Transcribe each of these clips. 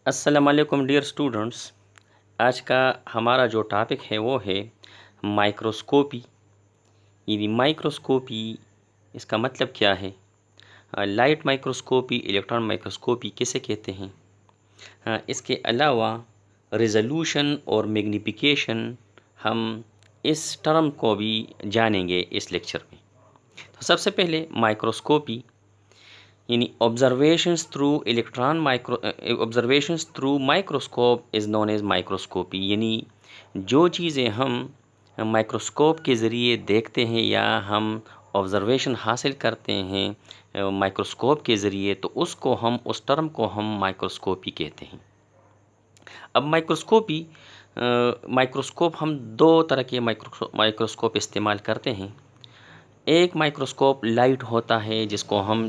السلام علیکم dear students. آج کا ہمارا جو ٹاپک ہے وہ ہے مائکروسکوپی. یعنی مائکروسکوپی اس کا مطلب کیا ہے؟ لائٹ مائکروسکوپی، الیکٹران مائکروسکوپی کسے کہتے ہیں؟ اس کے علاوہ ریزولوشن اور میگنیفیکیشن ہم اس ٹرم کو بھی جانیں گے اس لیکچر میں. تو سب سے پہلے مائکروسکوپی یعنی observations through microscope is known as microscopy. یعنی جو چیزیں ہم مائکروسکوپ کے ذریعے دیکھتے ہیں یا ہم آبزرویشن حاصل کرتے ہیں مائکروسکوپ کے ذریعے، تو اس ٹرم کو ہم مائکروسکوپی کہتے ہیں. اب مائکروسکوپ ہم دو طرح کے مائکروسکوپ استعمال کرتے ہیں. ایک مائکروسکوپ لائٹ ہوتا ہے جس کو ہم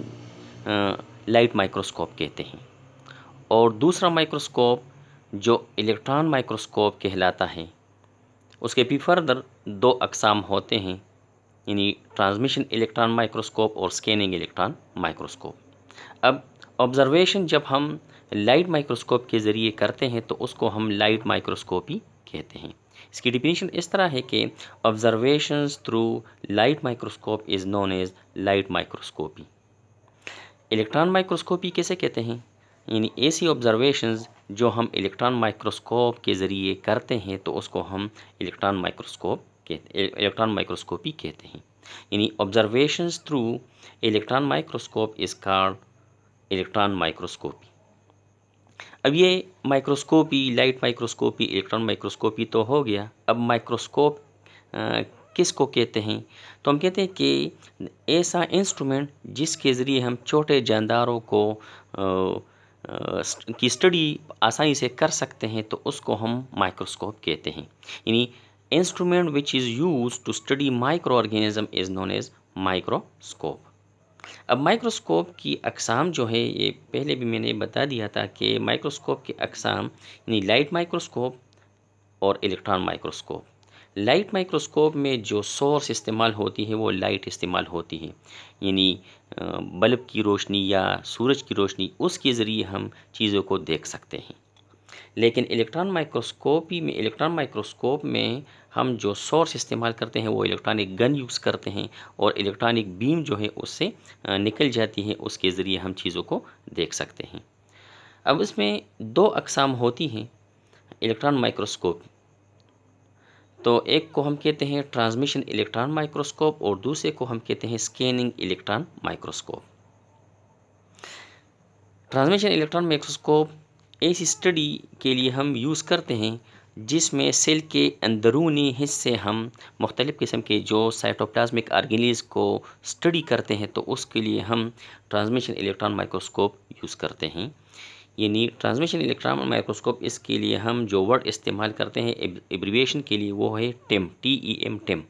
لائٹ مائکروسکوپ کہتے ہیں، اور دوسرا مائکروسکوپ جو الیکٹران مائکروسکوپ کہلاتا ہے. اس کے بھی فردر دو اقسام ہوتے ہیں، یعنی ٹرانسمیشن الیکٹران مائکروسکوپ اور اسکیننگ الیکٹران مائکروسکوپ. اب آبزرویشن جب ہم لائٹ مائکروسکوپ کے ذریعے کرتے ہیں تو اس کو ہم لائٹ مائکروسکوپی کہتے ہیں. اس کی ڈیفینیشن اس طرح ہے کہ observations through light microscope is known as light microscopy. Electron microscopy کیسے کہتے ہیں؟ یعنی ایسی آبزرویشنز جو ہم الیکٹران مائکروسکوپ کے ذریعے کرتے ہیں تو اس کو ہم الیکٹران مائکروسکوپی کہتے ہیں. یعنی observations through electron microscope is called electron microscopy. اب یہ microscopy, light microscopy, electron microscopy تو ہو گیا. اب مائکروسکوپ کس کو کہتے ہیں؟ تو ہم کہتے ہیں کہ ایسا انسٹرومنٹ جس کے ذریعے ہم چھوٹے جانداروں کی اسٹڈی آسانی سے کر سکتے ہیں تو اس کو ہم مائکروسکوپ کہتے ہیں. یعنی instrument which is used to study microorganism is known as microscope. اب مائکروسکوپ کی اقسام جو ہے یہ پہلے بھی میں نے بتا دیا تھا کہ مائکروسکوپ کی اقسام یعنی لائٹ مائکروسکوپ اور الیکٹران مائکروسکوپ. لائٹ مائکروسکوپ میں جو سورس استعمال ہوتی ہے وہ لائٹ استعمال ہوتی ہے، یعنی بلب کی روشنی یا سورج کی روشنی، اس کے ذریعے ہم چیزوں کو دیکھ سکتے ہیں. لیکن الیکٹران مائکروسکوپ میں ہم جو سورس استعمال کرتے ہیں وہ الیکٹرانک گن یوز کرتے ہیں، اور الیکٹرانک بیم جو ہے اس سے نکل جاتی ہے، اس کے ذریعے ہم چیزوں کو دیکھ سکتے ہیں. اب اس میں دو اقسام ہوتی ہیں الیکٹران مائکروسکوپ. تو ایک کو ہم کہتے ہیں ٹرانسمیشن الیکٹران مائکروسکوپ اور دوسرے کو ہم کہتے ہیں scanning electron microscope. Transmission electron microscope ایسی اسٹڈی کے لیے ہم یوز کرتے ہیں جس میں سیل کے اندرونی حصے ہم مختلف قسم کے جو سائٹوپلازمک آرگینیز کو اسٹڈی کرتے ہیں، تو اس کے لیے ہم ٹرانسمیشن الیکٹران مائکروسکوپ یوز کرتے ہیں. یعنی ٹرانسمیشن الیکٹران مائکروسکوپ، اس کے لیے ہم جو ورڈ استعمال کرتے ہیں ایبریویشن کے لیے وہ ہے ٹیم، TEM.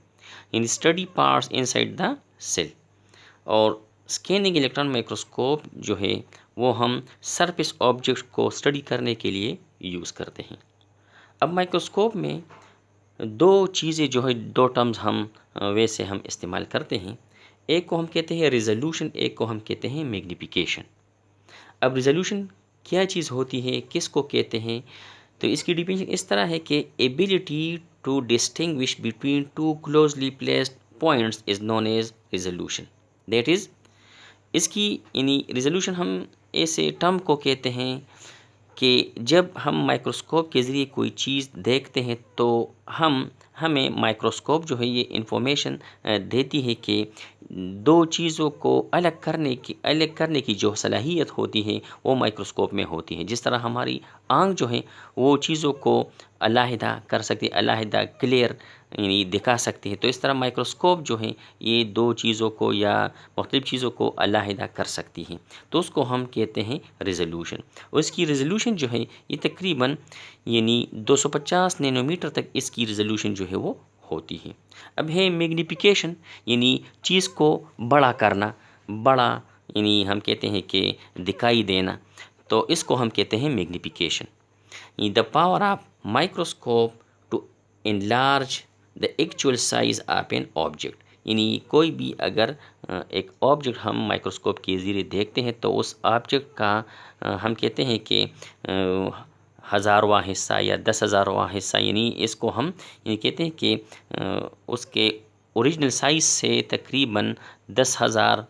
یعنی study parts inside the cell. اور اسکیننگ الیکٹران مائکروسکوپ جو ہے وہ ہم سرفیس آبجیکٹ کو اسٹڈی کرنے کے لیے یوز کرتے ہیں. اب مائکروسکوپ میں دو چیزیں جو ہے، دو ٹرمز ہم استعمال کرتے ہیں. ایک کو ہم کہتے ہیں ریزولوشن، ایک کو ہم کہتے ہیں میگنیفیکیشن. اب ریزولوشن کیا چیز ہوتی ہے، کس کو کہتے ہیں؟ تو اس کی ڈیفینیشن اس طرح ہے کہ ability to distinguish between two closely placed points is known as resolution. That is, اس کی یعنی ریزولوشن ہم ایسے ٹرم کو کہتے ہیں کہ جب ہم مائکروسکوپ کے ذریعے کوئی چیز دیکھتے ہیں تو ہمیں مائکروسکوپ جو ہے یہ انفارمیشن دیتی ہے کہ دو چیزوں کو الگ کرنے کی جو صلاحیت ہوتی ہے وہ مائکروسکوپ میں ہوتی ہے. جس طرح ہماری آنکھ جو ہے وہ چیزوں کو علیحدہ کر سکتی ہے، علیحدہ کلیئر یعنی دکھا سکتی ہے، تو اس طرح مائکروسکوپ جو ہے یہ دو چیزوں کو یا مختلف چیزوں کو علیحدہ کر سکتی ہے، تو اس کو ہم کہتے ہیں ریزولوشن. اور اس کی ریزولوشن جو ہے یہ تقریباً یعنی 250 نینو میٹر تک اس کی ریزولوشن جو ہے وہ ہوتی ہے. اب ہے میگنیفیکیشن، یعنی چیز کو بڑا کرنا، یعنی ہم کہتے ہیں کہ دکھائی دینا، تو اس کو ہم کہتے ہیں magnification. The power of microscope to enlarge the actual size of an object. یعنی کوئی بھی اگر ایک آبجیکٹ ہم مائکروسکوپ کے ذریعے دیکھتے ہیں تو اس آبجیکٹ کا ہم کہتے ہیں کہ ہزارواں حصہ یا 10,000واں حصہ، یعنی اس کو ہم کہتے ہیں کہ اس کے اوریجنل سائز سے تقریباً 10,000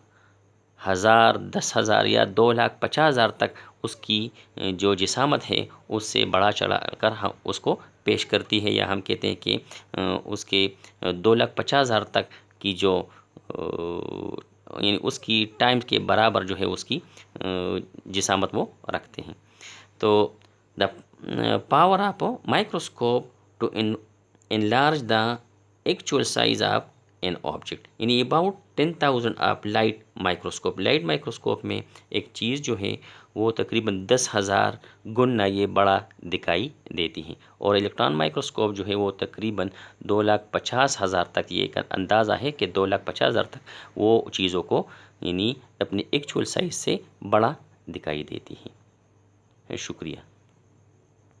10,000 یا 2,50,000 تک اس کی جو جسامت ہے اس سے بڑا چلا کر ہم اس کو پیش کرتی ہے، یا ہم کہتے ہیں کہ اس کے 2,50,000 تک کی جو یعنی اس کی ٹائم کے برابر جو ہے اس کی جسامت وہ رکھتے ہیں. تو the power of microscope to enlarge the actual size of an object، یعنی about 10,000 of light microscope. Light microscope میں ایک چیز جو ہے وہ تقریباً 10,000 گنا یہ بڑا دکھائی دیتی ہیں، اور الیکٹران مائکروسکوپ جو ہے وہ تقریباً 2,50,000 تک، یہ ایک اندازہ ہے کہ 2,50,000 تک وہ چیزوں کو یعنی اپنے ایکچول سائز سے بڑا دکھائی دیتی ہیں. شکریہ.